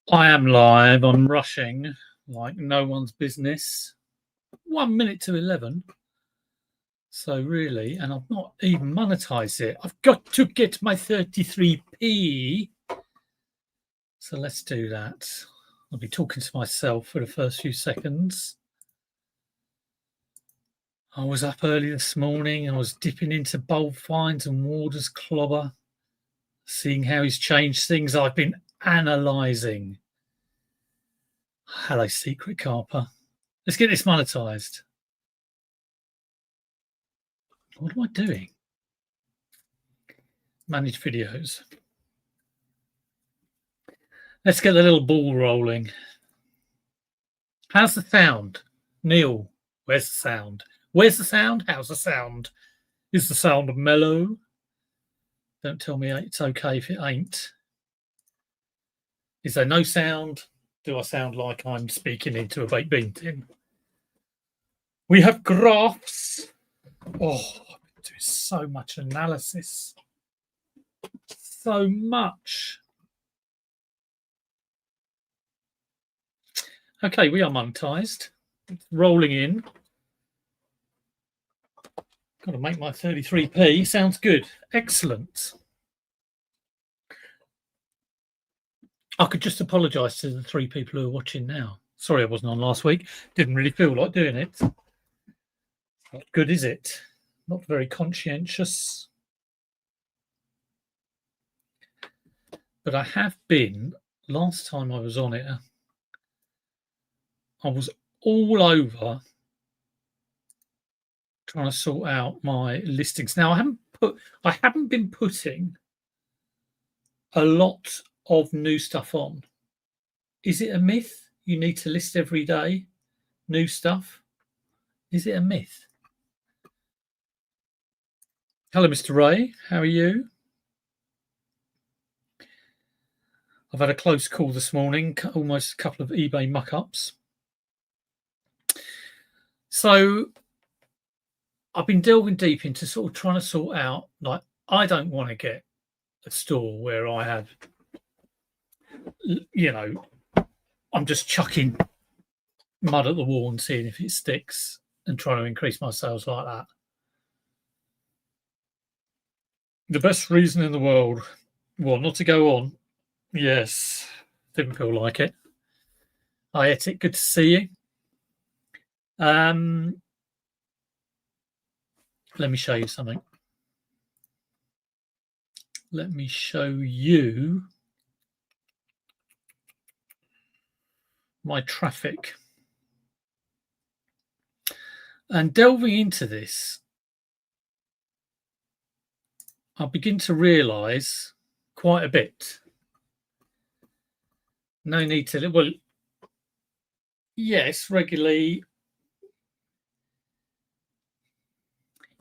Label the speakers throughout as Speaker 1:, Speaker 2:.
Speaker 1: I am live. I'm rushing like no one's business. 1 minute to 11. So really, and I've not even monetized it. I've got to get my 33p. So let's do that. I'll be talking to myself for the first few seconds. I was up early this morning. I was dipping into Bold Finds and Warder's Clobber, seeing how he's changed things. I've been analysing. Hello, Secret Carper. Let's get this monetized. What am I doing? Manage videos. Let's get the little ball rolling. How's the sound? Neil, where's the sound? Where's the sound? How's the sound? Is the sound mellow? Don't tell me it's okay if it ain't. Is there no sound? Do I sound like I'm speaking into a baked bean tin? We have graphs. Oh, I've been doing so much analysis. So much. Okay, we are monetized. It's rolling in. Got to make my 33p. Sounds good. Excellent. I could just apologise to the 3 people who are watching now. Sorry I wasn't on last week. Didn't really feel like doing it. Not good, is it? Not very conscientious. But I have been, last time I was on it, I was all over trying to sort out my listings. Now I haven't been putting a lot of new stuff on. Is it a myth? You need to list every day new stuff. Is it a myth? Hello, Mr. Ray. How are you? I've had a close call this morning, almost a couple of eBay muck-ups. So I've been delving deep into sort of trying to sort out, like, I don't want to get a store where I have, you know, I'm just chucking mud at the wall and seeing if it sticks and trying to increase my sales like that. The best reason in the world, well, not to go on. Yes, didn't feel like it. Hi, Etik, good to see you. Let me show you something. Let me show you my traffic. And delving into this, I begin to realise quite a bit. No need to, well, yes, regularly.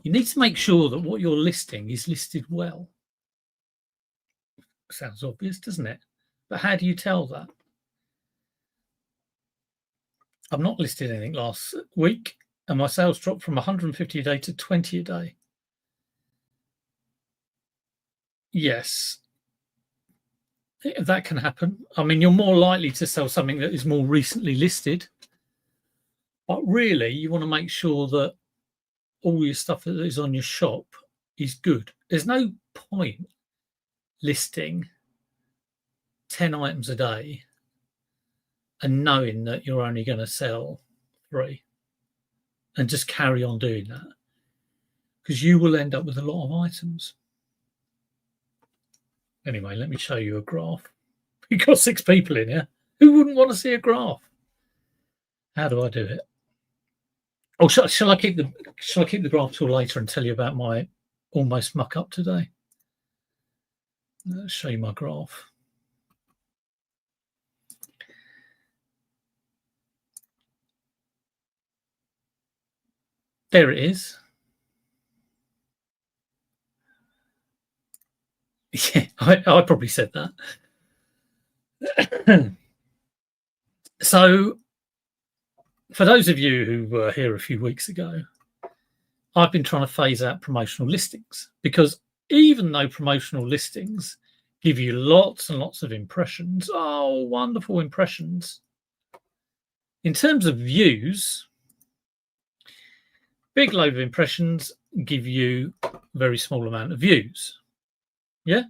Speaker 1: You need to make sure that what you're listing is listed well. Sounds obvious, doesn't it? But how do you tell that? I've not listed anything last week, and my sales dropped from 150 a day to 20 a day. Yes, that can happen. I mean, you're more likely to sell something that is more recently listed, but really you want to make sure that all your stuff that is on your shop is good. There's no point listing 10 items a day and knowing that you're only going to sell 3 and just carry on doing that, because you will end up with a lot of items. Anyway, let me show you a graph. We've got 6 people in here. Who wouldn't want to see a graph? How do I do it? Oh, shall I keep the graph till later and tell you about my almost muck up today? Let's show you my graph. There it is. Yeah, I probably said that. So, for those of you who were here a few weeks ago, I've been trying to phase out promotional listings, because even though promotional listings give you lots and lots of impressions. Oh, wonderful impressions. In terms of views, big load of impressions give you a very small amount of views. Yeah?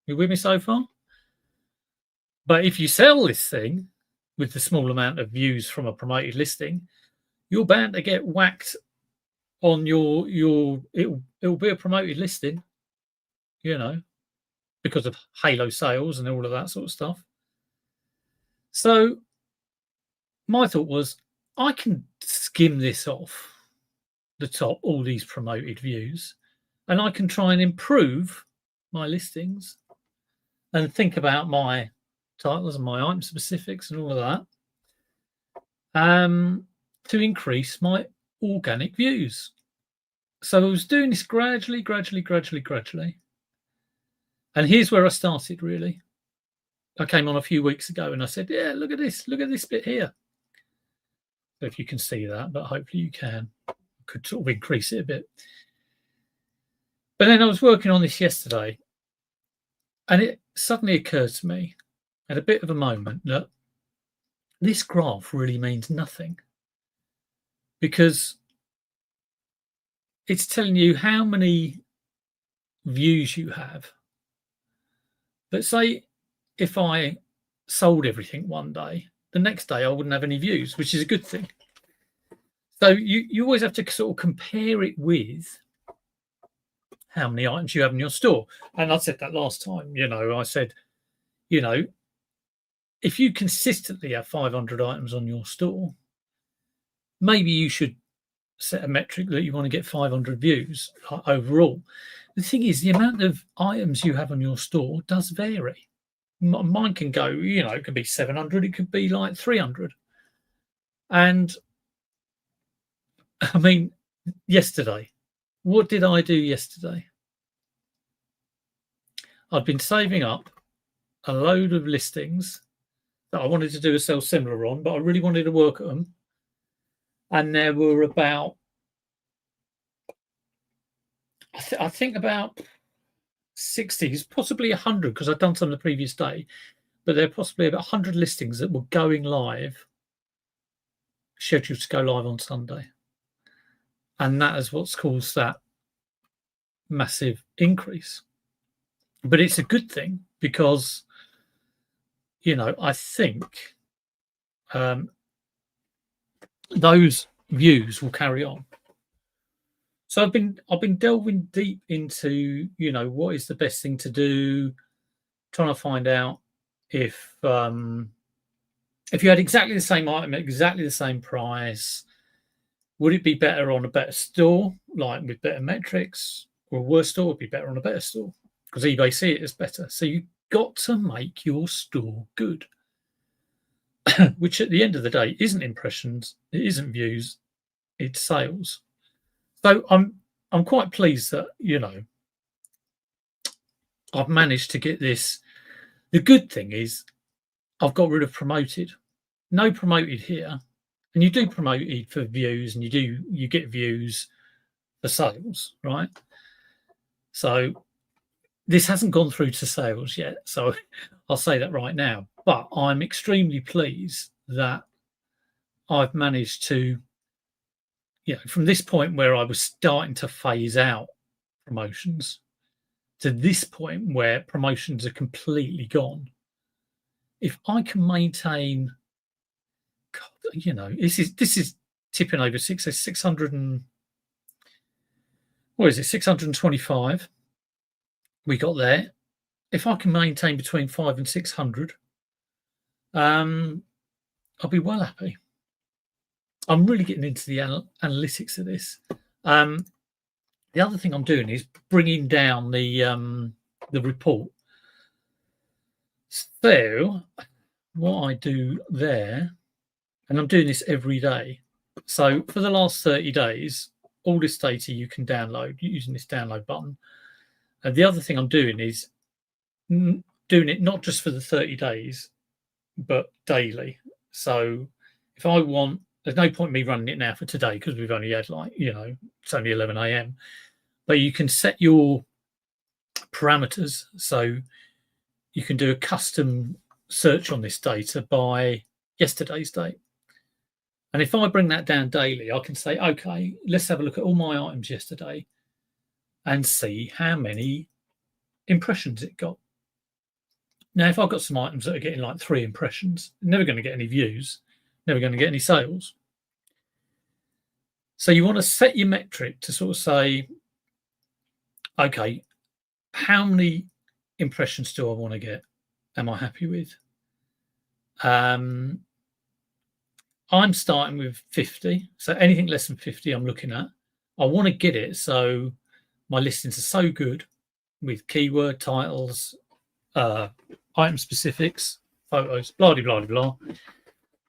Speaker 1: You with me so far? But if you sell this thing with the small amount of views from a promoted listing, you're bound to get whacked on your it'll be a promoted listing, you know, because of halo sales and all of that sort of stuff. So my thought was, I can skim this off the top, all these promoted views, and I can try and improve my listings and think about my titles and my item specifics and all of that to increase my organic views. So I was doing this gradually. And here's where I started, really. I came on a few weeks ago and I said, yeah, look at this bit here. So if you can see that, but hopefully you can. Could sort of increase it a bit. But then I was working on this yesterday, and it suddenly occurred to me at a bit of a moment that this graph really means nothing, because it's telling you how many views you have. But say if I sold everything one day, the next day I wouldn't have any views, which is a good thing. So you always have to sort of compare it with how many items you have in your store. And I said that last time, I said, if you consistently have 500 items on your store, maybe you should set a metric that you want to get 500 views overall. The thing is, the amount of items you have on your store does vary. Mine can go, it could be 700, it could be like 300. And I mean, yesterday, what did I do yesterday? I'd been saving up a load of listings that I wanted to do a sell similar on, but I really wanted to work at them. And there were about, I think about 60s, possibly 100, because I'd done some the previous day, but there are possibly about 100 listings that were going live, scheduled to go live on Sunday. And that is what's caused that massive increase. But it's a good thing because, I think those views will carry on. So I've been delving deep into, what is the best thing to do, trying to find out if you had exactly the same item at exactly the same price, would it be better on a better store, like with better metrics, or a worse store would be better on a better store? Because eBay see it as better. So you've got to make your store good, which at the end of the day isn't impressions, it isn't views, it's sales. So I'm quite pleased that, I've managed to get this. The good thing is I've got rid of promoted. No promoted here. And you do promoted for views, and you get views for sales, right? So this hasn't gone through to sales yet, so I'll say that right now. But I'm extremely pleased that I've managed to, from this point where I was starting to phase out promotions to this point where promotions are completely gone. If I can maintain, this is tipping over 600 and what is it, 625 we got there. If I can maintain between 500 and 600, I'll be well happy. I'm really getting into the analytics of this. The other thing I'm doing is bringing down the report. So what I do there, and I'm doing this every day. So for the last 30 days, all this data you can download using this download button. And the other thing I'm doing is doing it not just for the 30 days, but daily. So if I want, there's no point in me running it now for today because we've only had it's only 11 a.m. But you can set your parameters. So you can do a custom search on this data by yesterday's date. And if I bring that down daily, I can say, okay, let's have a look at all my items yesterday and see how many impressions it got. Now, if I've got some items that are getting like 3 impressions, never going to get any views, never going to get any sales. So you want to set your metric to sort of say, okay, how many impressions do I want to get? Am I happy with? I'm starting with 50. So anything less than 50, I'm looking at. I want to get it so my listings are so good with keyword titles, item specifics, photos, blah, blah, blah, blah,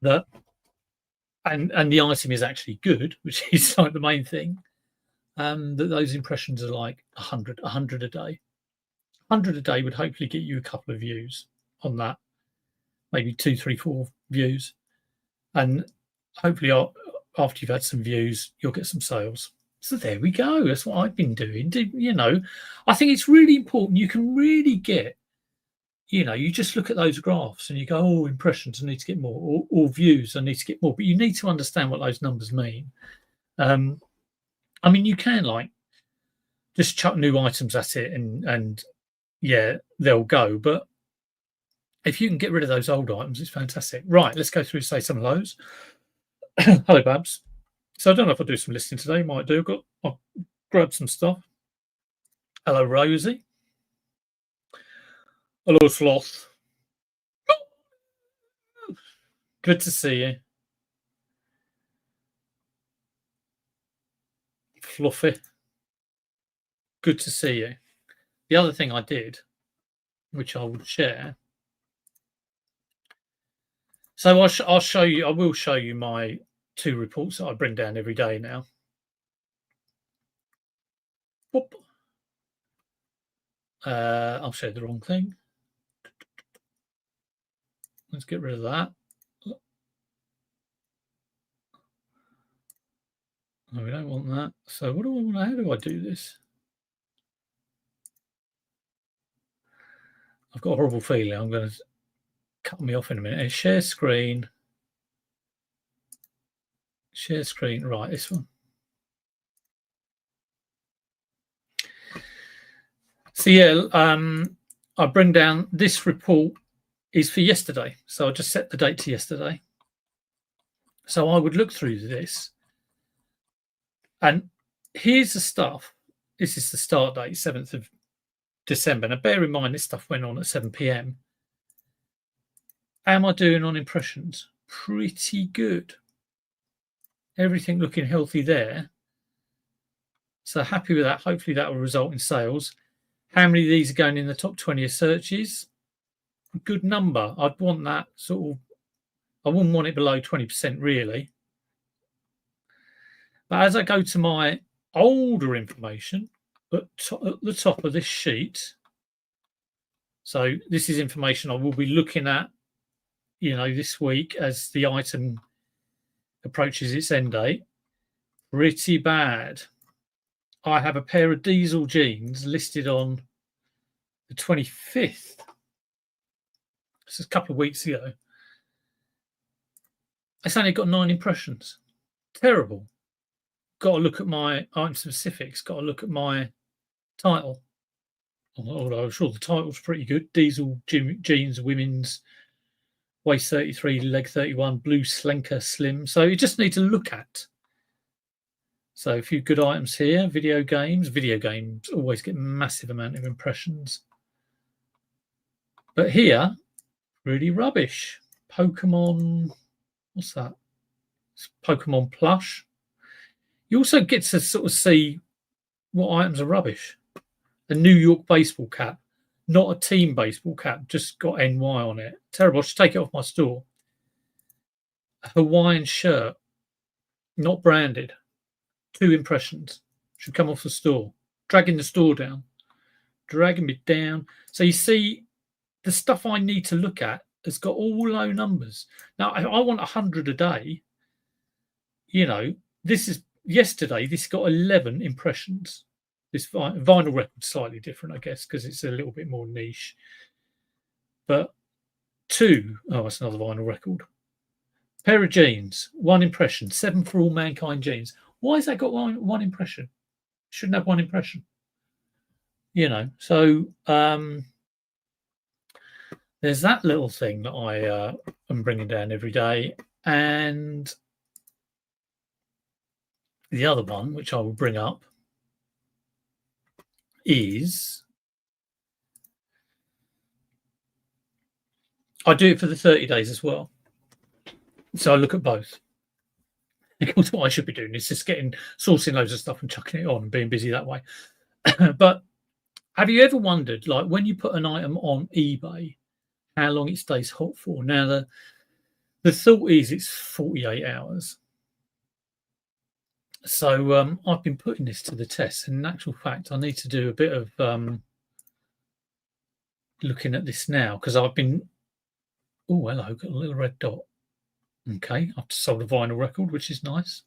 Speaker 1: that and the item is actually good, which is like the main thing. That those impressions are like 100 a day. 100 a day would hopefully get you a couple of views on that, maybe 2, 3, 4 views, and hopefully after you've had some views, you'll get some sales. So there we go. That's what I've been doing. You know, I think it's really important. You can really get, you know, you just look at those graphs and you go, oh, impressions, I need to get more, or views, I need to get more. But you need to understand what those numbers mean. I mean, you can like just chuck new items at it and yeah, they'll go. But if you can get rid of those old items, it's fantastic. Right, let's go through, say, some of those. Hello, Babs. So I don't know if I'll do some listing today. Might do. I'll grab some stuff. Hello, Rosie. Hello, Sloth. Good to see you. Fluffy. Good to see you. The other thing I did, which I would share. So I'll show you. I will show you my 2 reports that I bring down every day now. Whoop. I'll show the wrong thing. Let's get rid of that. No, we don't want that. So what do I want? How do I do this? I've got a horrible feeling I'm going to cut me off in a minute. Share screen. Share screen. Right, this one. So yeah, I bring down this report is for yesterday. So I just set the date to yesterday. So I would look through this, and here's the stuff. This is the start date, 7th of December. Now bear in mind this stuff went on at 7 p.m. How am I doing on impressions? Pretty good. Everything looking healthy there. So happy with that. Hopefully that will result in sales. How many of these are going in the top 20 of searches? A good number. I'd want that sort of, I wouldn't want it below 20% really. But as I go to my older information at the top of this sheet, so this is information I will be looking at, you know, this week as the item approaches its end date. Pretty bad. I have a pair of diesel jeans listed on the 25th. This is a couple of weeks ago. It's only got 9 impressions. Terrible. Got to look at my item specifics. Got to look at my title. Although I'm sure the title's pretty good. Diesel jeans, women's, waist 33, leg 31, blue slenker slim. So you just need to look at. So a few good items here. Video games. Video games always get massive amount of impressions. But here, really rubbish. Pokemon, what's that? It's Pokemon plush. You also get to sort of see what items are rubbish. A New York baseball cap, not a team baseball cap, just got NY on it. Terrible. I should take it off my store. A Hawaiian shirt, not branded. 2 impressions. Should come off the store. Dragging the store down. Dragging me down. So you see, the stuff I need to look at has got all low numbers. Now, I want 100 a day. You know, this is yesterday. This got 11 impressions. This vinyl record slightly different, I guess, because it's a little bit more niche. But two, oh, that's another vinyl record. Pair of jeans, one impression, 7 For All Mankind jeans. Why has that got one impression? Shouldn't have one impression. You know, so there's that little thing that I am bringing down every day. And the other one, which I will bring up, is I do it for the 30 days as well. So I look at both. Because what I should be doing is just sourcing loads of stuff and chucking it on and being busy that way. But have you ever wondered, like when you put an item on eBay, how long it stays hot for? Now, the thought is it's 48 hours. So I've been putting this to the test. And in actual fact, I need to do a bit of looking at this now because I've been. Oh, hello, got a little red dot. Okay, I've sold a vinyl record, which is nice.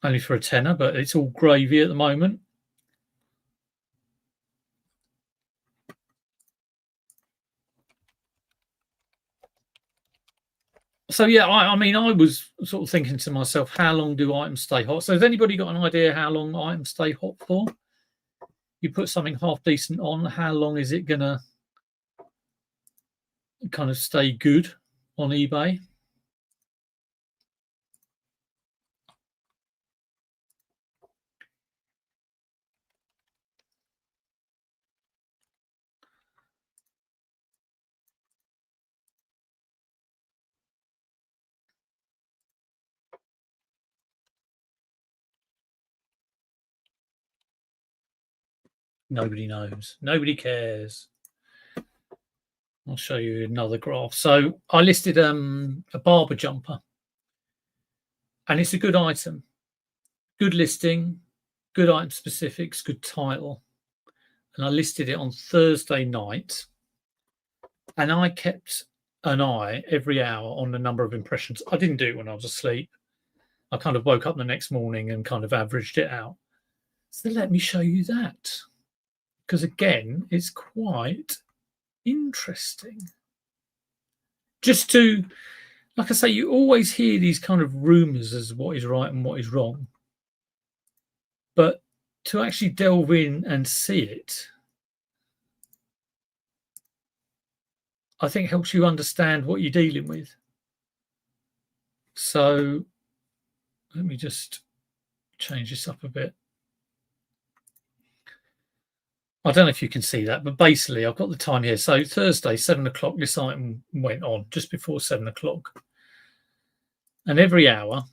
Speaker 1: Only for a tenner, but it's all gravy at the moment. So yeah, I mean, I was sort of thinking to myself, how long do items stay hot? So has anybody got an idea how long items stay hot for? You put something half decent on, how long is it gonna kind of stay good on eBay? Nobody knows. Nobody cares. I'll show you another graph. So I listed a Barbour jumper, and it's a good item, good listing, good item specifics, good title. And I listed it on Thursday night, and I kept an eye every hour on the number of impressions. I didn't do it when I was asleep. I kind of woke up the next morning and kind of averaged it out. So let me show you that. Because again, it's quite interesting. Just to, like I say, you always hear these kind of rumors as what is right and what is wrong. But to actually delve in and see it, I think helps you understand what you're dealing with. So let me just change this up a bit. I don't know if you can see that, but basically I've got the time here. So Thursday, 7 o'clock, this item went on just before 7 o'clock. And every hour,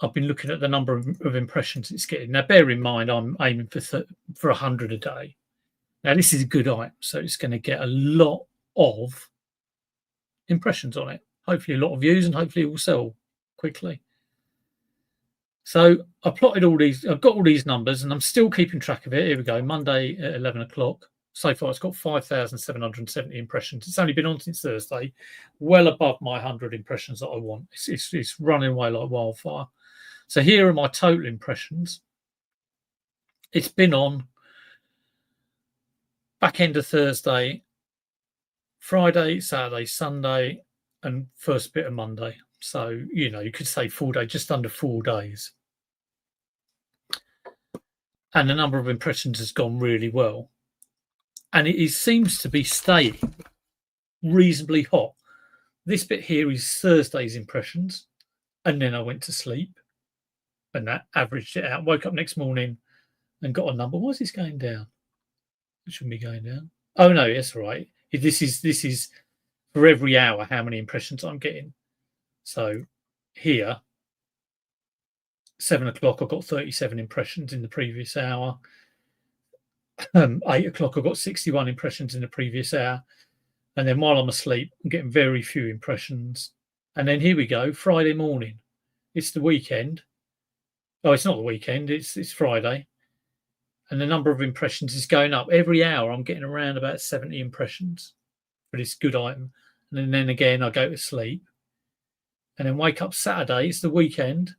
Speaker 1: I've been looking at the number of impressions it's getting. Now, bear in mind, I'm aiming for 100 a day. Now, this is a good item, so it's going to get a lot of impressions on it. Hopefully a lot of views, and hopefully it will sell quickly. So I plotted all these, I've got all these numbers, and I'm still keeping track of it. Here we go, Monday at 11 o'clock. So far, it's got 5,770 impressions. It's only been on since Thursday, well above my 100 impressions that I want. It's running away like wildfire. So here are my total impressions. It's been on back end of Thursday, Friday, Saturday, Sunday, and first bit of Monday. So, you know, you could say 4 days, just under 4 days. And the number of impressions has gone really well. And it seems to be staying reasonably hot. This bit here is Thursday's impressions. And then I went to sleep. And that averaged it out. Woke up next morning and got a number. Why is this going down? It shouldn't be going down. Oh, no, that's right. This is for every hour how many impressions I'm getting. So here, 7 o'clock, I got 37 impressions in the previous hour. 8 o'clock, I got 61 impressions in the previous hour. And then while I'm asleep, I'm getting very few impressions. And then here we go, Friday morning. It's the weekend. Oh, it's not the weekend, it's Friday. And the number of impressions is going up. Every hour, I'm getting around about 70 impressions for this good item. And then again, I go to sleep. And then wake up Saturday, it's the weekend.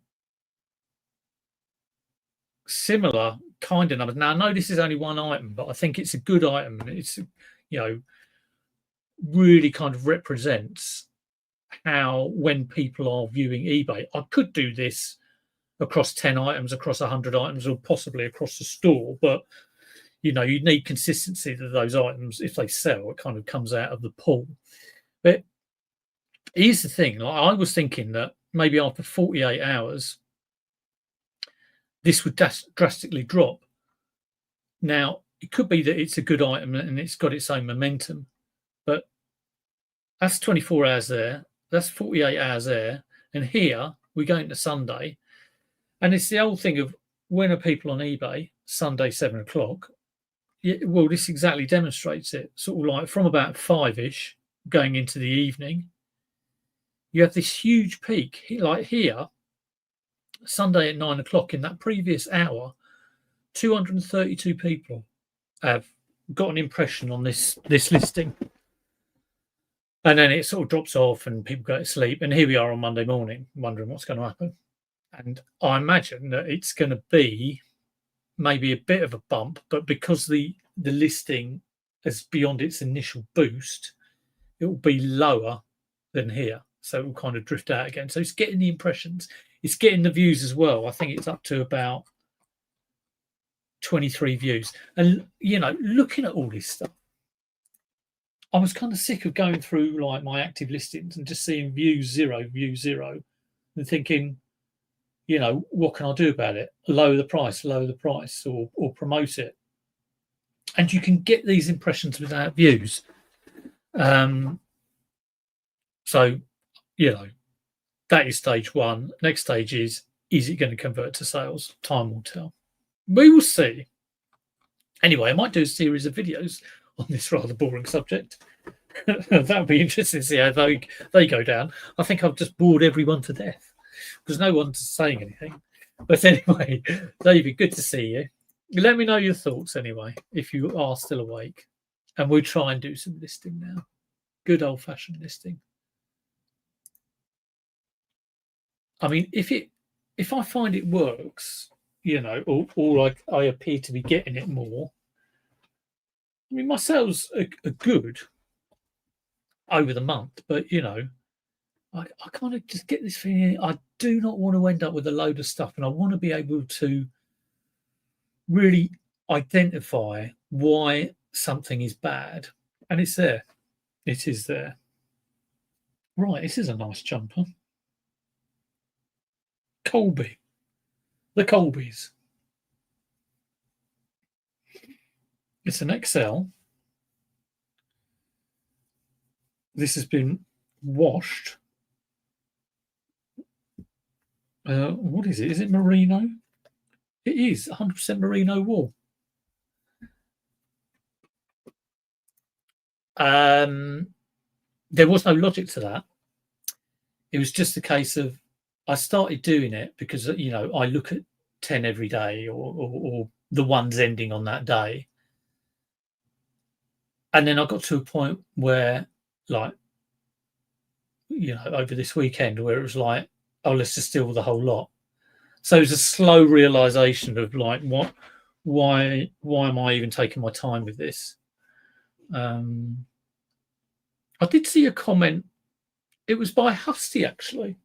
Speaker 1: Similar kind of numbers. Now, I know this is only one item, but I think it's a good item, and it's, really kind of represents how, when people are viewing eBay, I could do this across 10 items, across 100 items, or possibly across the store, but you need consistency that those items, if they sell, it kind of comes out of the pool. But here's the thing, I was thinking that maybe after 48 hours this would drastically drop. Now, it could be that it's a good item and it's got its own momentum, but that's 24 hours there, that's 48 hours there, and here we go into Sunday, and it's the old thing of, when are people on eBay? Sunday, 7 o'clock. Well, this exactly demonstrates it. Sort of like from about 5-ish going into the evening, you have this huge peak. Like here, Sunday at 9 o'clock, in that previous hour, 232 people have got an impression on this listing. And then it sort of drops off and people go to sleep. And here we are on Monday morning, wondering what's going to happen. And I imagine that it's going to be maybe a bit of a bump, but because the listing is beyond its initial boost, it will be lower than here. So it will kind of drift out again. So it's getting the impressions. It's getting the views as well. I think it's up to about 23 views. And, looking at all this stuff, I was kind of sick of going through like my active listings and just seeing view zero, and thinking, what can I do about it? Lower the price, or promote it. And you can get these impressions without views. So, that is stage one. Next stage is it going to convert to sales? Time will tell. We will see. Anyway, I might do a series of videos on this rather boring subject. That would be interesting to see how they go down. I think I've just bored everyone to death because no one's saying anything. But anyway, David, good to see you. Let me know your thoughts anyway, if you are still awake. And we'll try and do some listing now. Good old-fashioned listing. I mean, if I find it works, or I appear to be getting it more, I mean, my sales are good over the month, but, I kind of just get this feeling I do not want to end up with a load of stuff, and I want to be able to really identify why something is bad. And it's there. It is there. Right, this is a nice jumper. Colby. The Colbys. It's an XL. This has been washed. What is it? Is it merino? It is 100% merino wool. There was no logic to that. It was just a case of I started doing it because, I look at 10 every day or the ones ending on that day. And then I got to a point where, like, over this weekend, where it was like, oh, let's just steal the whole lot. So it was a slow realization of like, why am I even taking my time with this? I did see a comment. It was by Husty, actually,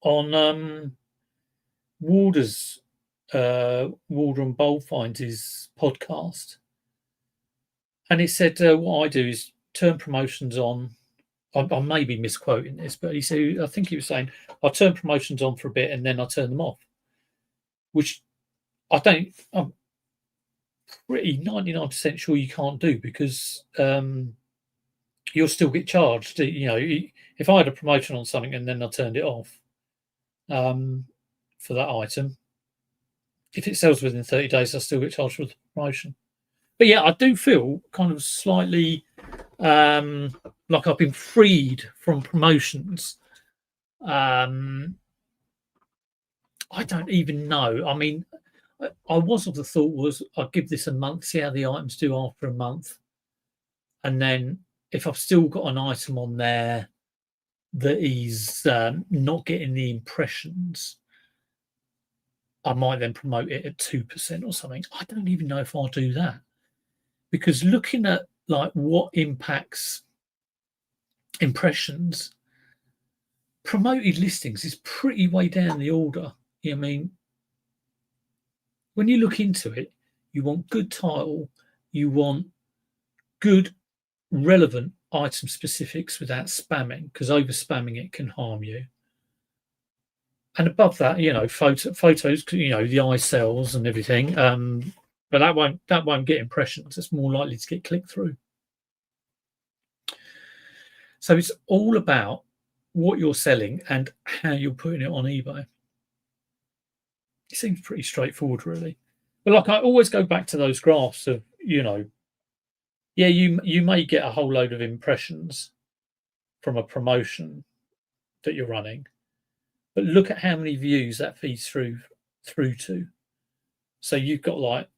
Speaker 1: on Warder and Boldfinds' podcast. And it said, what I do is turn promotions on. I may be misquoting this, but he said, I think he was saying, I turn promotions on for a bit and then I turn them off, which I'm pretty 99% sure you can't do, because you'll still get charged. If I had a promotion on something and then I turned it off for that item, if it sells within 30 days, I still get charged for the promotion. But yeah, I do feel kind of slightly like I've been freed from promotions. I don't even know. I mean, I was of the thought was I'd give this a month, see how the items do after a month. And then if I've still got an item on there that is not getting the impressions, I might then promote it at 2% or something. I don't even know if I'll do that, because looking at like what impacts impressions, promoted listings is pretty way down the order. I mean, when you look into it, you want good title, you want good relevant item specifics without spamming, because over spamming it can harm you. And above that, photos, the eye cells and everything. But that won't get impressions. It's more likely to get click through. So it's all about what you're selling and how you're putting it on eBay. It seems pretty straightforward, really. But like, I always go back to those graphs of, yeah, you may get a whole load of impressions from a promotion that you're running, but look at how many views that feeds through to. So you've got like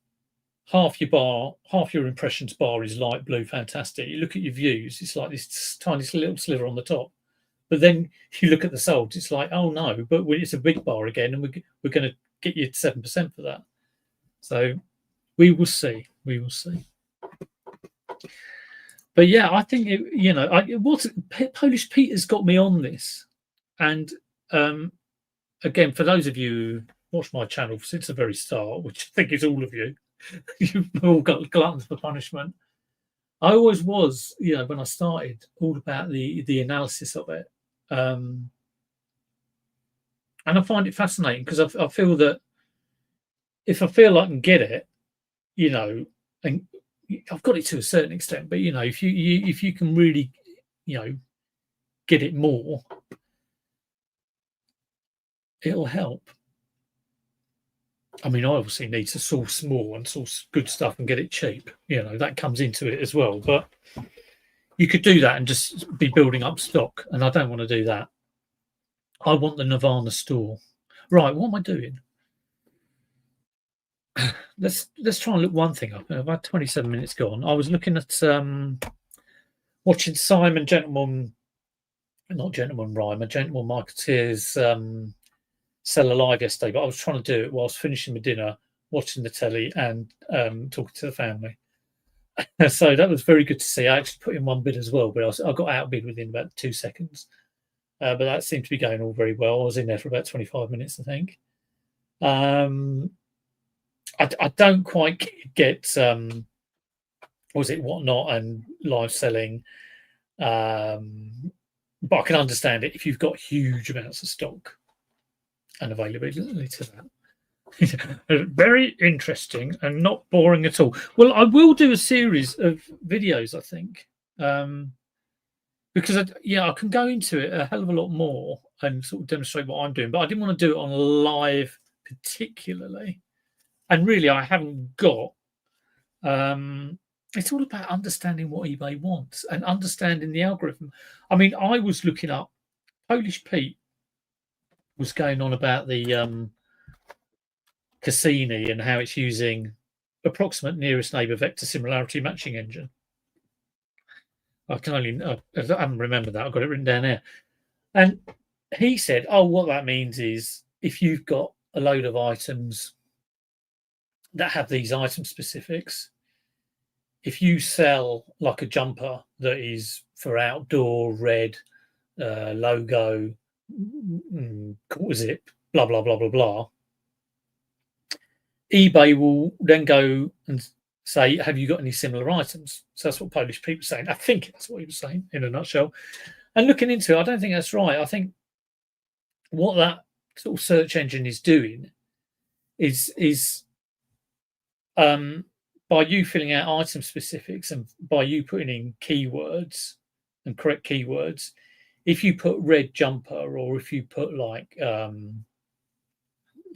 Speaker 1: half your impressions bar is light blue, fantastic. You look at your views, it's like this tiny little sliver on the top. But then you look at the sold, it's like, oh no, but it's a big bar again, and we're going to get you 7% for that. So we will see. We will see. But yeah, I think Polish Peter's got me on this, and again, for those of you who watch my channel since the very start, which I think is all of you, you've all got gluttons for punishment. I always was, when I started, all about the analysis of it, and I find it fascinating because I feel that if I feel I can get it, and I've got it to a certain extent, but if you can really, get it more, it'll help. I mean, I obviously need to source more and source good stuff and get it cheap. That comes into it as well. But you could do that and just be building up stock, and I don't want to do that. I want the Nirvana store. Right, what am I doing? Let's try and look one thing up. I've had 27 minutes gone. I was looking at watching Simon Gentleman Marketeer's Seller Live yesterday, but I was trying to do it whilst finishing my dinner, watching the telly, and talking to the family. So that was very good to see. I actually put in one bid as well, but I got outbid within about 2 seconds. But that seemed to be going all very well. I was in there for about 25 minutes, I think. I don't quite get Whatnot and live selling, but I can understand it if you've got huge amounts of stock and availability to that. Very interesting and not boring at all. Well, I will do a series of videos, I think, because I can go into it a hell of a lot more and sort of demonstrate what I'm doing, but I didn't want to do it on live particularly. And really, I haven't got. It's all about understanding what eBay wants and understanding the algorithm. I mean, I was looking up. Polish Pete was going on about the Cassini and how it's using approximate nearest neighbor vector similarity matching engine. I haven't remembered that. I've got it written down here. And he said, oh, what that means is if you've got a load of items that have these item specifics, if you sell like a jumper that is for outdoor, red, logo, quarter zip, blah, blah, blah, blah, blah, eBay will then go and say, have you got any similar items? So that's what Polish Pete was saying. I think that's what he was saying in a nutshell. And looking into it, I don't think that's right. I think what that sort of search engine is doing is by you filling out item specifics and by you putting in keywords and correct keywords, if you put red jumper or if you put like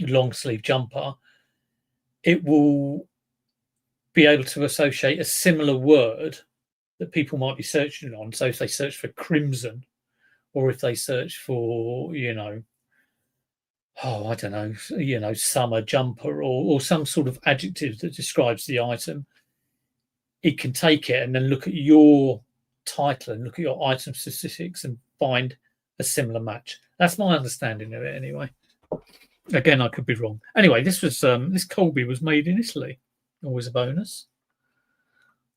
Speaker 1: long sleeve jumper, it will be able to associate a similar word that people might be searching on. So if they search for crimson, or if they search for, I don't know, summer jumper or some sort of adjective that describes the item, it can take it and then look at your title and look at your item statistics and find a similar match. That's my understanding of it anyway. Again, I could be wrong. Anyway, this was this Colby was made in Italy. Always a bonus.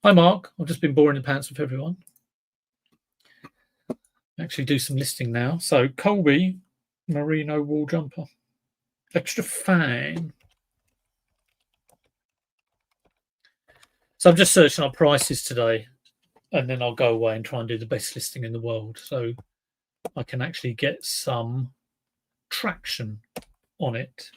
Speaker 1: Hi, Mark. I've just been boring the pants with everyone. Actually, do some listing now. So Colby merino wool jumper, extra fine. So I'm just searching up prices today, and then I'll go away and try and do the best listing in the world, so I can actually get some traction on it.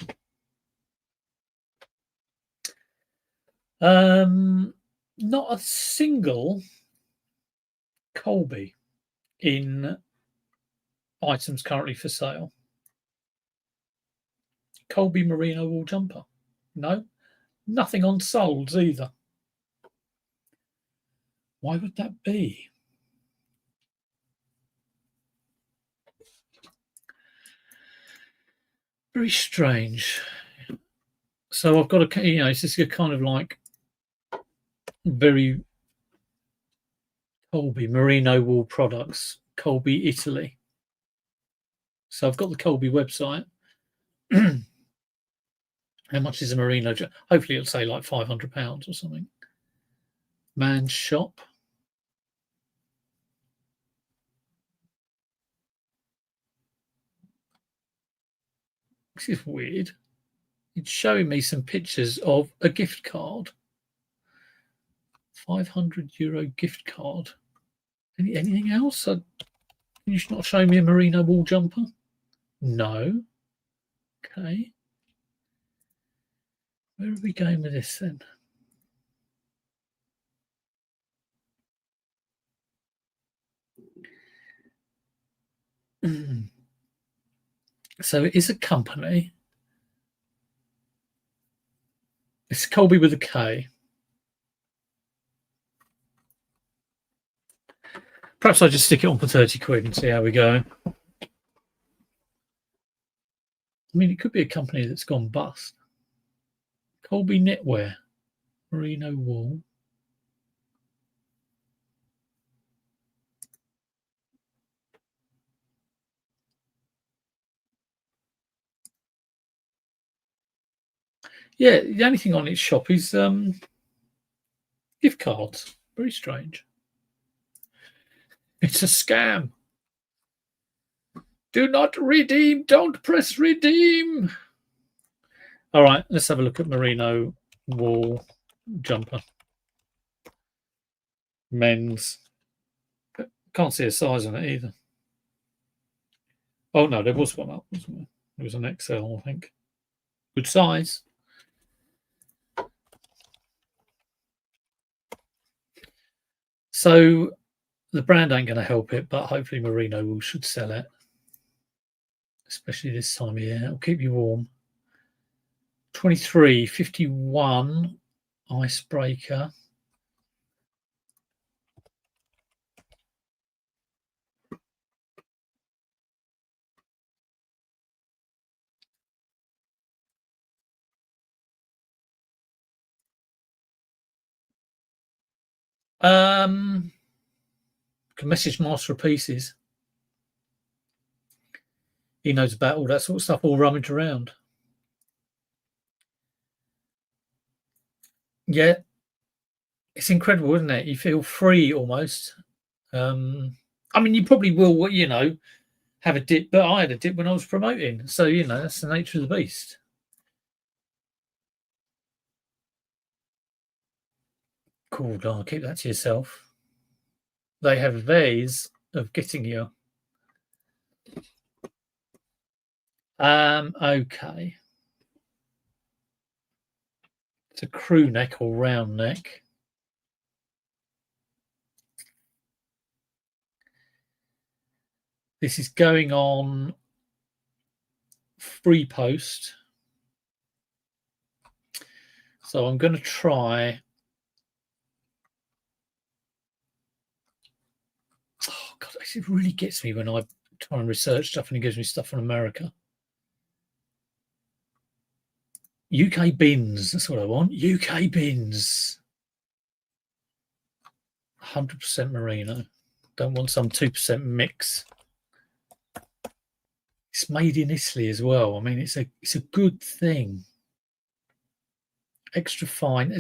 Speaker 1: Not a single Colby in items currently for sale. Colby merino wool jumper. No, nothing on solds either. Why would that be? Very strange. So I've got a, it's just a kind of like very Colby merino wool products, Colby, Italy. So I've got the Colby website. How much is a merino? Hopefully it'll say like £500 or something. Man's shop. This is weird. It's showing me some pictures of a gift card. €500 gift card. Anything else? Can you not show me a merino wool jumper? No. Okay. Where are we going with this then? So it is a company. It's Colby with a K. Perhaps I just stick it on for 30 quid and see how we go. I mean, it could be a company that's gone bust. Colby Knitwear, merino wool. Yeah, the only thing on its shop is gift cards. Very strange. It's a scam. Do not redeem. Don't press redeem. All right, let's have a look at merino wool jumper. Men's. Can't see a size on it either. Oh, no, there was one up, wasn't there? It was an XL, I think. Good size. So the brand ain't going to help it, but hopefully merino wool should sell it, especially this time of year. It'll keep you warm. 23.51 icebreaker. Can message Master of Pieces. He knows about all that sort of stuff, all rummage around. Yeah, it's incredible, isn't it? You feel free almost. I mean, you probably will, have a dip, but I had a dip when I was promoting. So, that's the nature of the beast. Cool, I'll keep that to yourself. They have ways of getting you. Okay. It's a crew neck or round neck. This is going on free post. So I'm going to try. Oh, God, it really gets me when I try and research stuff and it gives me stuff from America. UK bins, that's what I want. UK bins. 100% merino. Don't want some 2% mix. It's made in Italy as well. I mean, it's a good thing. Extra fine.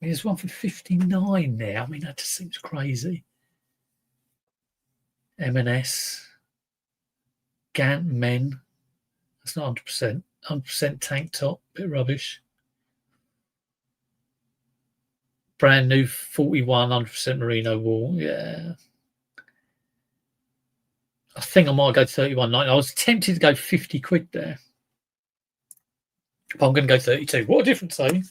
Speaker 1: There's one for 59 now. I mean, that just seems crazy. M&S. Gant Men. That's not 100%. 100% tank top. Bit rubbish. Brand new 41, 100% merino wool. Yeah. I think I might go 31.90. I was tempted to go 50 quid there. But I'm going to go 32. What a difference, though.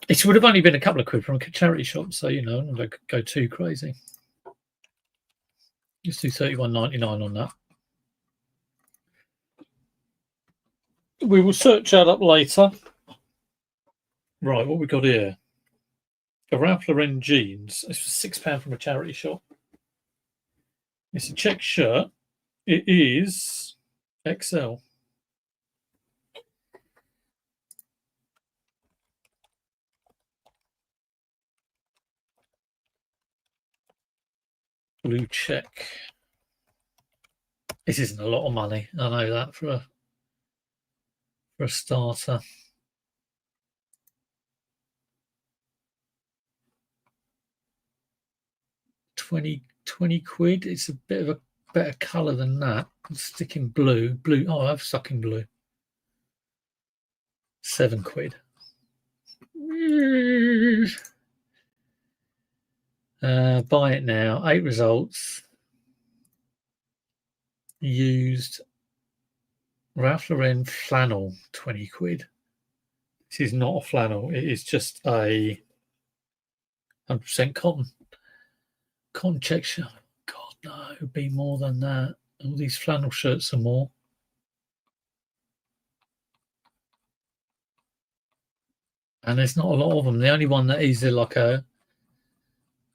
Speaker 1: It would have only been a couple of quid from a charity shop, so, you know, I'm not going to go too crazy. Let's do 31.99 on that. We will search that up later. Right, what we got here? A Ralph Lauren jeans. It's for £6 from a charity shop. It's a check shirt. It is XL. Blue check. This isn't a lot of money. I know that for a starter. $20 quid. It's a bit of a better colour than that. I'll stick in blue. Blue. Oh, I've stuck in blue. 7 quid. Buy it now. 8 results. Used. Ralph Lauren flannel. 20 quid. This is not a flannel. It is just a 100% cotton. Cotton check shirt. God, no, it would be more than that. All these flannel shirts are more. And there's not a lot of them. The only one that is like a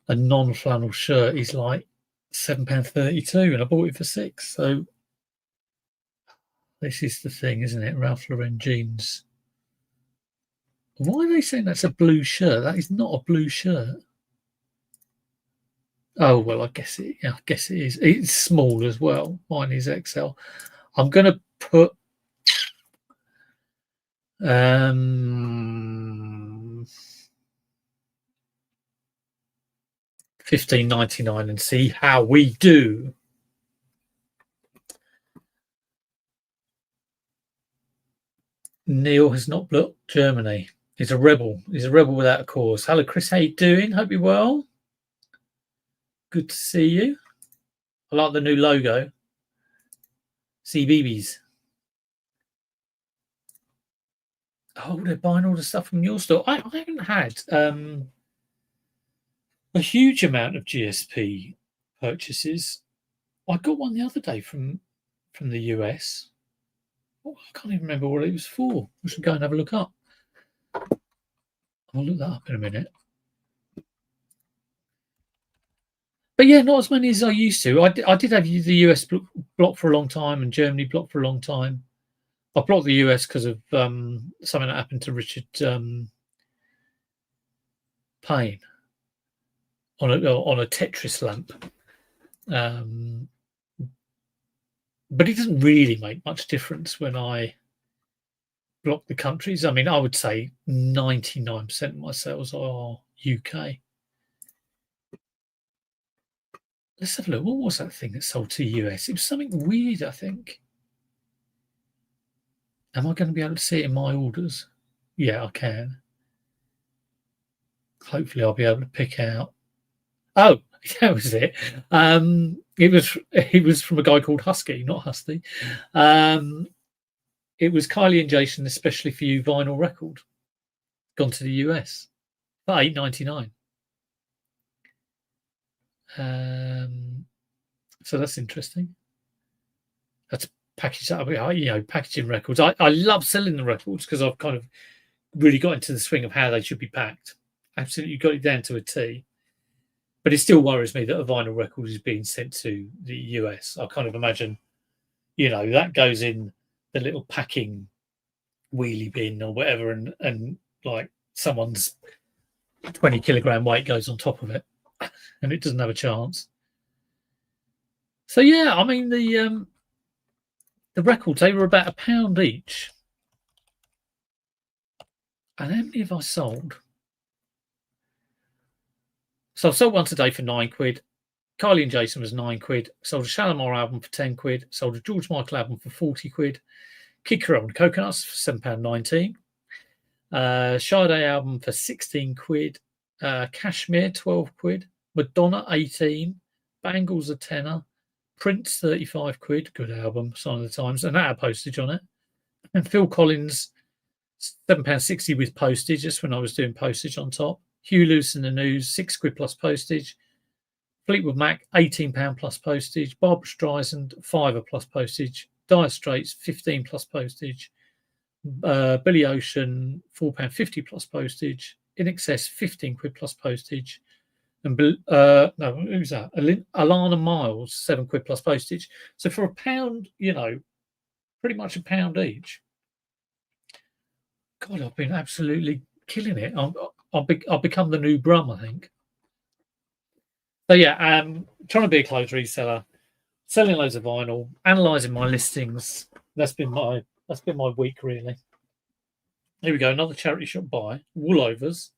Speaker 1: non-flannel shirt is like £7.32, and I bought it for £6. So this is the thing, isn't it? Ralph Lauren jeans. Why are they saying that's a blue shirt? That is not a blue shirt. Oh well, I guess it is. It's small as well. Mine is XL. I'm going to put $15.99 and see how we do. Neil has not blocked Germany. He's a rebel. He's a rebel without a cause. Hello, Chris. How you doing? Hope you're well. Good to see you. I like the new logo. CBeebies. Oh, they're buying all the stuff from your store. I haven't had a huge amount of GSP purchases. I got one the other day from the US. Oh, I can't even remember what it was for. We should go and have a look up. I'll look that up in a minute. But yeah, not as many as I used to. I did have the US blocked for a long time and Germany blocked for a long time. I blocked the US because of something that happened to Richard Payne on a Tetris lamp. But it doesn't really make much difference when I block the countries. I mean, I would say 99% of my sales are UK. Let's have a look. What was that thing that sold to the US? It was something weird, I think. Am I going to be able to see it in my orders? Yeah, I can. Hopefully I'll be able to pick out. Oh, that was it. It was from a guy called Husky, not Husty. It was Kylie and Jason, especially for you, vinyl record. Gone to the US for $8.99. So that's interesting. That's packaged up, packaging records. I love selling the records because I've kind of really got into the swing of how they should be packed. Absolutely got it down to a T. But it still worries me that a vinyl record is being sent to the US. I kind of imagine, that goes in the little packing wheelie bin or whatever, and like someone's 20 kilogram weight goes on top of it, and it doesn't have a chance. So yeah, I mean the records, they were about £1 each. And how many have I sold? So I've sold one today for £9. Kylie and Jason was £9. Sold a Shalimar album for £10. Sold a George Michael album for £40. Kid Creole and Coconuts for £7.19. Sade album for £16. Cashmere £12. Madonna 18. Bangles a tenner. Prince £35. Good album, Sign of the Times, and that had postage on it. And Phil Collins £7.60 with postage, just when I was doing postage on top. Hugh Lewis and the News, £6 plus postage. Fleetwood Mac, £18 plus postage. Barbra Streisand, £5 plus postage. Dire Straits, 15 plus postage. Billy Ocean, £4.50 plus postage. In Excess, £15 plus postage. And no, who's that? Alana Miles, £7 plus postage. So for £1, pretty much £1 each. God, I've been absolutely killing it. I'll become the new Brum, I think. So yeah, trying to be a clothes reseller, selling loads of vinyl, analysing my listings. That's been my week really. Here we go, another charity shop buy, Woolovers,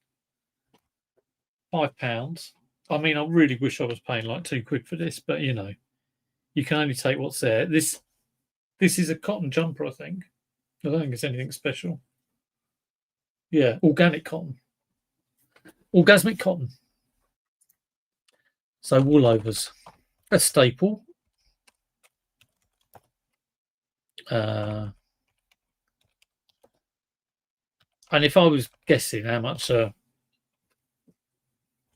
Speaker 1: £5. I mean, I really wish I was paying like £2 for this, but you can only take what's there. This is a cotton jumper, I think. I don't think it's anything special. Yeah, organic cotton. Orgasmic cotton. So Woolovers, a staple. And if I was guessing how much a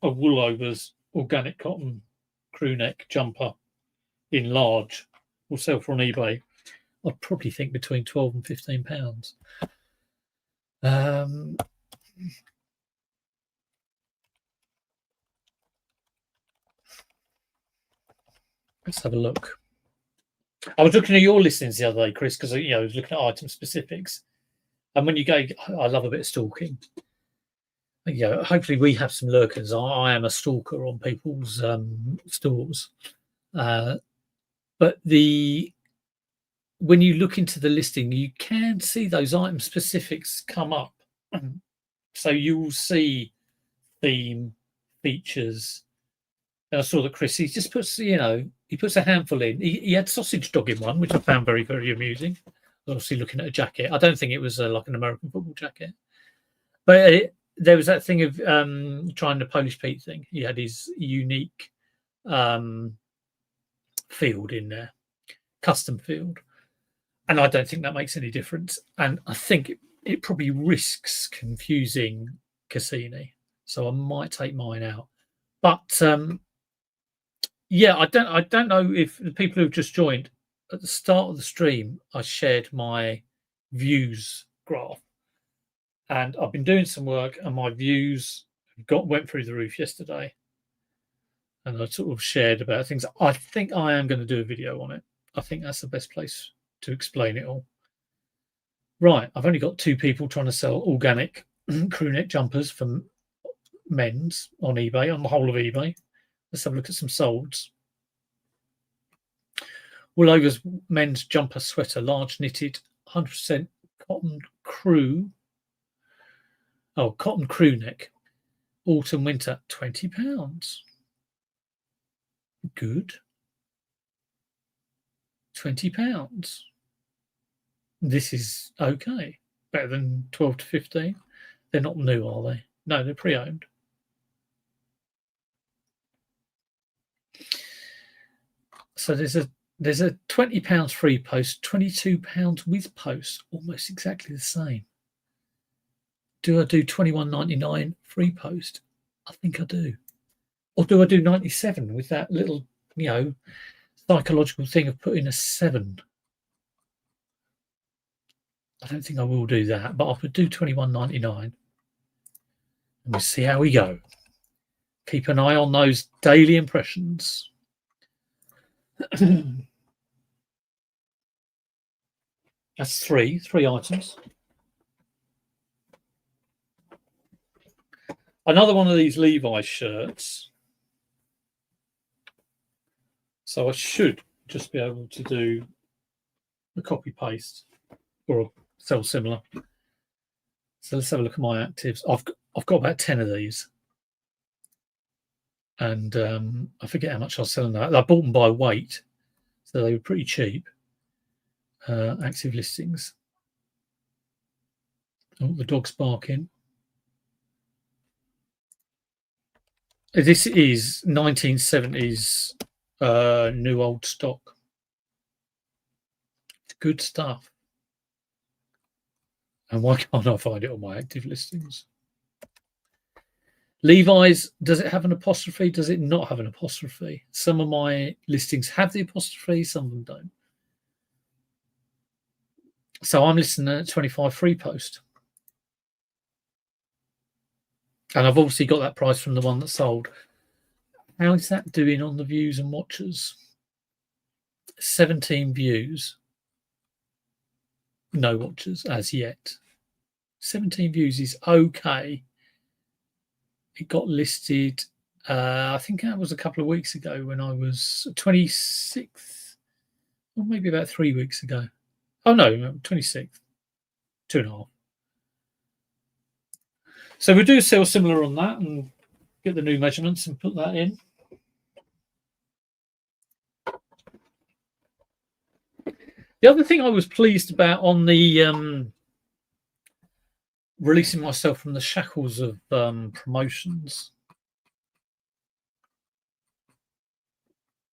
Speaker 1: Woolovers organic cotton crew neck jumper in large will sell for on eBay, I'd probably think between £12 and £15. Let's have a look. I was looking at your listings the other day, Chris, because I was looking at item specifics. And when you go, I love a bit of stalking. Hopefully we have some lurkers. I am a stalker on people's stores. But when you look into the listing, you can see those item specifics come up. So you will see theme, features. And I saw that Chris, he just puts, he puts a handful in. He had sausage dog in one, which I found very, very amusing. Obviously looking at a jacket. I don't think it was like an American football jacket. But there was that thing of trying the Polish Pete thing. He had his unique field in there, custom field. And I don't think that makes any difference. And I think it probably risks confusing Cassini. So I might take mine out. But yeah, I don't know if the people who've just joined at the start of the stream, I shared my views graph. And I've been doing some work and my views went through the roof yesterday. And I sort of shared about things. I think I am going to do a video on it. I think that's the best place to explain it all. Right, I've only got 2 people trying to sell organic crew neck jumpers from men's on eBay, on the whole of eBay. Let's have a look at some solds. Woolovers men's jumper sweater, large knitted, 100% cotton crew. Oh, cotton crew neck. Autumn winter, £20. Good. £20. This is okay. Better than 12 to 15. They're not new, are they? No, they're pre-owned. So there's a £20 free post, £22 with post, almost exactly the same. Do I do $21.99 free post? I think I do. Or do I do 97 with that little, psychological thing of putting a 7? I don't think I will do that, but I could do $21.99. And we'll see how we go. Keep an eye on those daily impressions. That's three items. Another one of these Levi's shirts. So I should just be able to do a copy paste or sell similar. So let's have a look at my actives. I've got about 10 of these, and I forget how much I was selling that. I bought them by weight, so they were pretty cheap. Active listings. Oh, the dog's barking. This is 1970s new old stock. Good stuff. And why can't I find it on my active listings? Levi's, does it have an apostrophe? Does it not have an apostrophe? Some of my listings have the apostrophe, some of them don't. So I'm listing at 25 free post. And I've obviously got that price from the one that sold. How is that doing on the views and watchers? 17 views. No watchers as yet. 17 views is okay. It got listed, I think that was a couple of weeks ago when I was 26th, or maybe about 3 weeks ago. Oh no, 26th, 2.5. So we do sell similar on that and get the new measurements and put that in. The other thing I was pleased about on the releasing myself from the shackles of promotions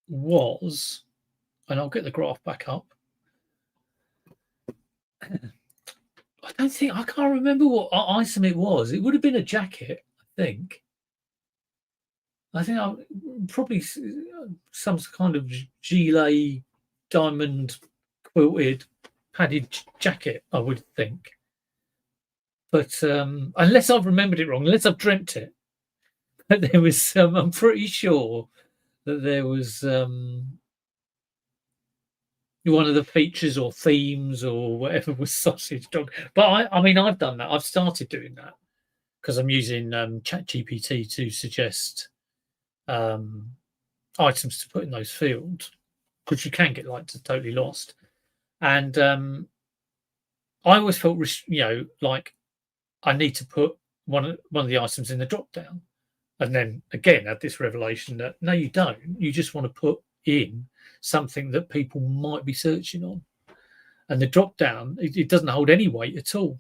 Speaker 1: was, and I'll get the graph back up. I can't remember what item it was. It would have been a jacket, I think. I probably some kind of gilet diamond quilted padded jacket, I would think. But unless I've remembered it wrong, unless I've dreamt it, but there was I'm pretty sure that there was one of the features or themes or whatever was sausage dog. But I mean, I've done that. I've started doing that because I'm using ChatGPT to suggest items to put in those fields, because you can get like totally lost. And I always felt, like I need to put one of the items in the drop down, and then again had this revelation that no, you don't. You just want to put in something that people might be searching on, and the drop down it doesn't hold any weight at all.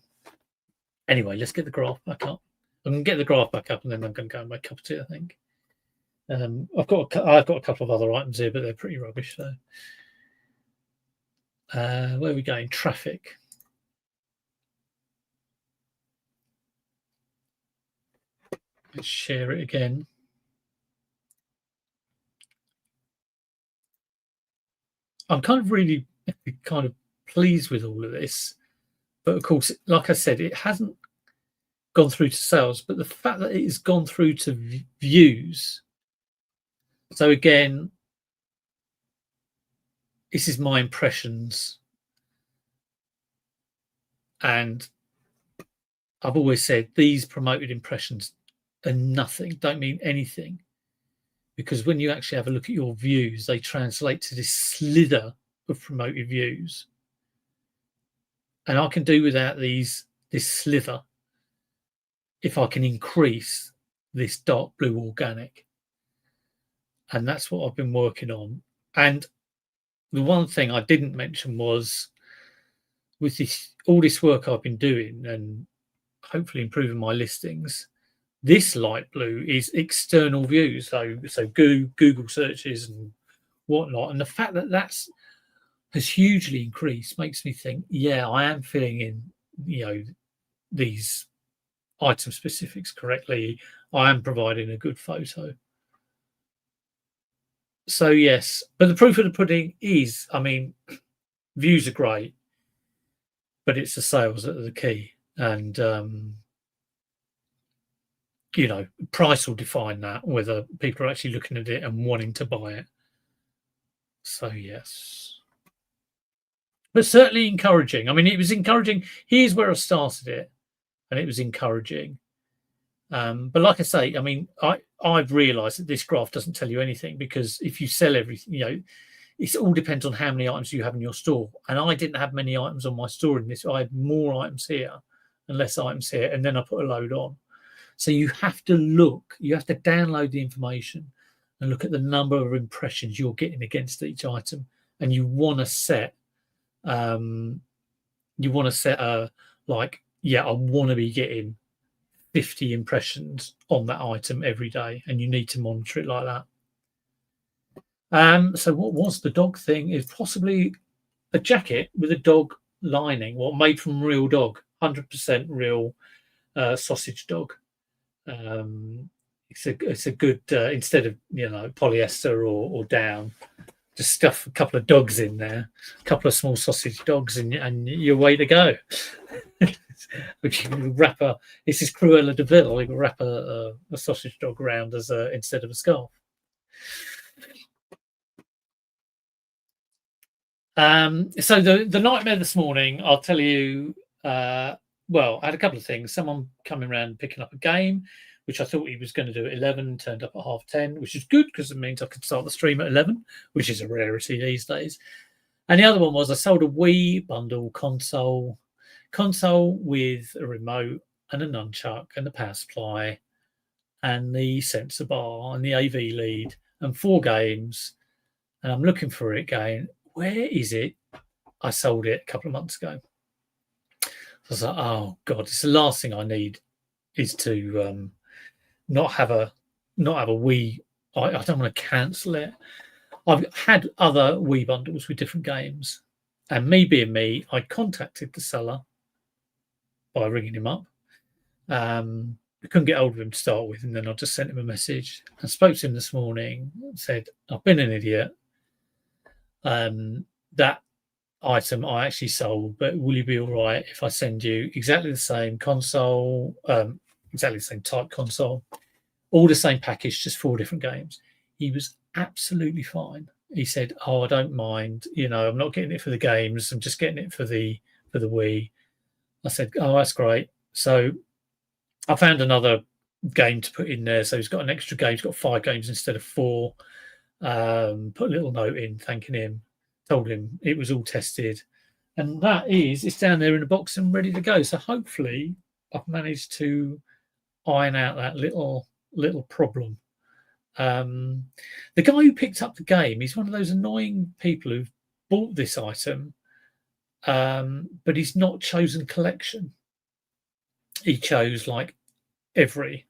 Speaker 1: Anyway, let's get the graph back up. I'm going to get the graph back up, and then I'm going to go and make a cup of tea, I think. I've got a couple of other items here, but they're pretty rubbish. So, where are we going? Traffic. Let's share it again. I'm really pleased with all of this, but of course, like I said, it hasn't gone through to sales. But the fact that it has gone through to views. So again, this is my impressions, and I've always said these promoted impressions are nothing, don't mean anything, because when you actually have a look at your views, they translate to this slither of promoted views, and I can do without this slither if I can increase this dark blue organic, and that's what I've been working on. And the one thing I didn't mention was, with all this work I've been doing and hopefully improving my listings, this light blue is external views, so Google searches and whatnot. And the fact that has hugely increased makes me think, yeah, I am filling in, these item specifics correctly. I am providing a good photo. So yes, but the proof of the pudding is, I mean, views are great, but it's the sales that are the key. And price will define that, whether people are actually looking at it and wanting to buy it. So yes, but certainly encouraging. I mean, it was encouraging. Here's where I started it, and it was encouraging. But like I say, I mean, I've realised that this graph doesn't tell you anything, because if you sell everything, it all depends on how many items you have in your store. And I didn't have many items on my store in this. I had more items here and less items here, and then I put a load on. So you have to look, you have to download the information and look at the number of impressions you're getting against each item. And you want to set, I want to be getting 50 impressions on that item every day, and you need to monitor it like that. So what was the dog thing? Is possibly a jacket with a dog lining, made from real dog, 100% real sausage dog. It's a good instead of polyester or down, just stuff a couple of dogs in there, a couple of small sausage dogs, and you're way to go. Which you can wrap this is Cruella de Vil. You can wrap a sausage dog around as instead of a scarf. So the nightmare this morning, I'll tell you. I had a couple of things. Someone coming around picking up a game, which I thought he was going to do at 11, turned up at 10:30, which is good because it means I could start the stream at 11, which is a rarity these days. And the other one was I sold a Wii bundle console with a remote and a nunchuck and the power supply and the sensor bar and the AV lead and 4 games. And I'm looking for it going, where is it? I sold it a couple of months ago. So I was like, oh God, it's the last thing I need is to not have a Wii. I don't want to cancel it. I've had other Wii bundles with different games, and me being me, I contacted the seller by ringing him up. I couldn't get hold of him to start with, and then I just sent him a message. I spoke to him this morning and said, I've been an idiot. That item I actually sold, but will you be all right if I send you exactly the same console, exactly the same type console, all the same package, just 4 different games? He was absolutely fine. He said, oh, I don't mind. I'm not getting it for the games. I'm just getting it for the Wii. I said, oh, that's great. So I found another game to put in there. So he's got an extra game. He's got 5 games instead of 4. Put a little note in thanking him, told him it was all tested. And it's down there in the box and ready to go. So hopefully I've managed to iron out that little problem. The guy who picked up the game, he's one of those annoying people who've bought this item, but he's not chosen collection. He chose like every,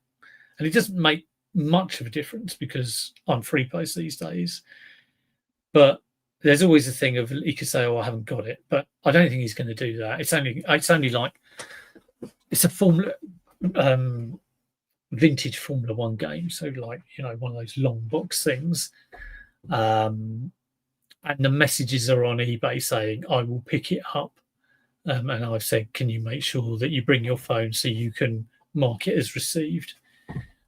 Speaker 1: and it doesn't make much of a difference because I'm free post these days. But there's always a thing of he could say, "Oh, I haven't got it," but I don't think he's going to do that. It's only like it's a Formula vintage Formula 1 game, so like one of those long box things. And the messages are on eBay saying, I will pick it up. And I've said, can you make sure that you bring your phone so you can mark it as received?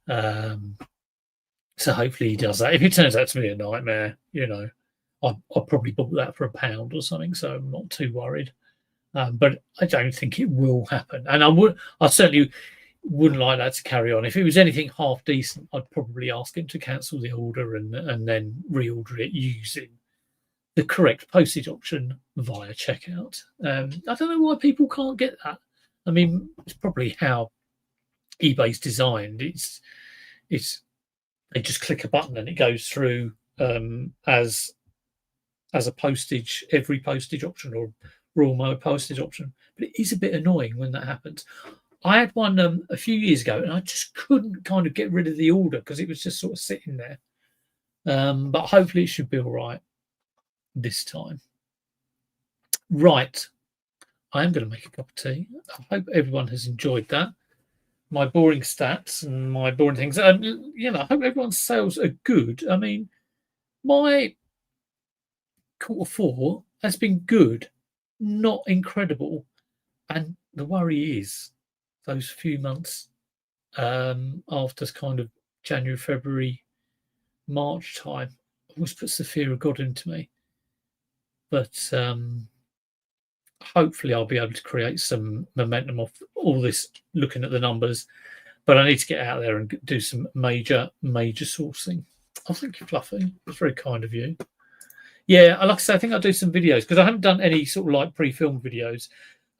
Speaker 1: So hopefully he does that. If it turns out to be a nightmare, I'll probably bought that for £1 or something, so I'm not too worried. But I don't think it will happen. And I certainly wouldn't like that to carry on. If it was anything half decent, I'd probably ask him to cancel the order and then reorder it using the correct postage option via checkout. I don't know why people can't get that. I mean, it's probably how eBay's designed. It's they just click a button and it goes through as a postage, every postage option or raw mode postage option. But it is a bit annoying when that happens. I had one a few years ago, and I just couldn't kind of get rid of the order because it was just sort of sitting there. But hopefully it should be all right this time. Right. I am going to make a cup of tea. I hope everyone has enjoyed that. My boring stats and my boring things. I hope everyone's sales are good. I mean, my Q4 has been good, not incredible. And the worry is those few months after kind of January, February, March time always puts the fear of God into me. But hopefully I'll be able to create some momentum off all this, looking at the numbers. But I need to get out there and do some major sourcing. Oh, thank you, Fluffy. It's very kind of you. Yeah, like I say, I think I'll do some videos because I haven't done any sort of like pre-filmed videos.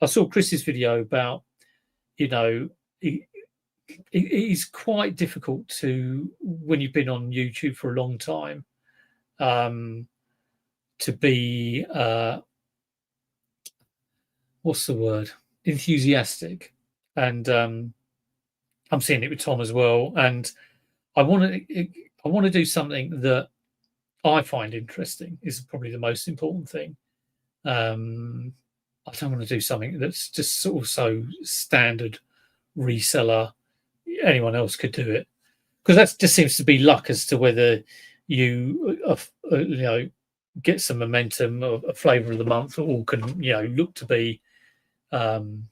Speaker 1: I saw Chris's video about, you know, it is quite difficult to, when you've been on YouTube for a long time, to be what's the word, enthusiastic. And I'm seeing it with Tom as well. And I want to do something that I find interesting is probably the most important thing. I don't want to do something that's just sort of so standard reseller. Anyone else could do it, because that just seems to be luck as to whether you get some momentum, a flavour of the month, or can look to be the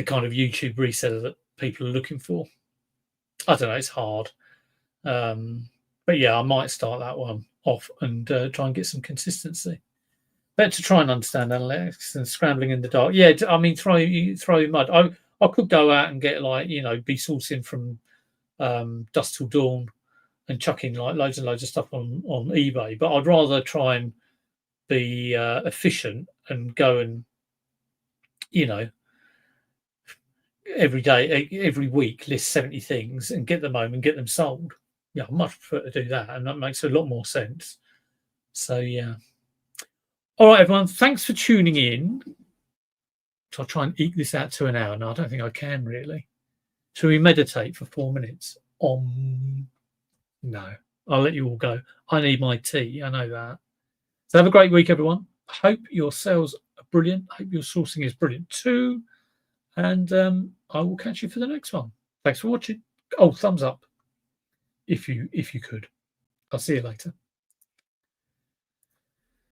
Speaker 1: kind of YouTube reseller that people are looking for. I don't know. It's hard. But yeah, I might start that one off and try and get some consistency. Better to try and understand analytics than scrambling in the dark. Yeah, I mean, throw mud. I could go out and get be sourcing from dusk till dawn and chucking like loads and loads of stuff on eBay. But I'd rather try and be efficient and go and every day, every week, list 70 things and get them home and get them sold. Yeah, I much prefer to do that, and that makes a lot more sense. So yeah. All right, everyone. Thanks for tuning in. So I'll try and eke this out to an hour. No, I don't think I can really. Shall we meditate for 4 minutes? No, I'll let you all go. I need my tea. I know that. So have a great week, everyone. I hope your sales are brilliant. I hope your sourcing is brilliant too. And I will catch you for the next one. Thanks for watching. Oh, thumbs up if you could. I'll see you later.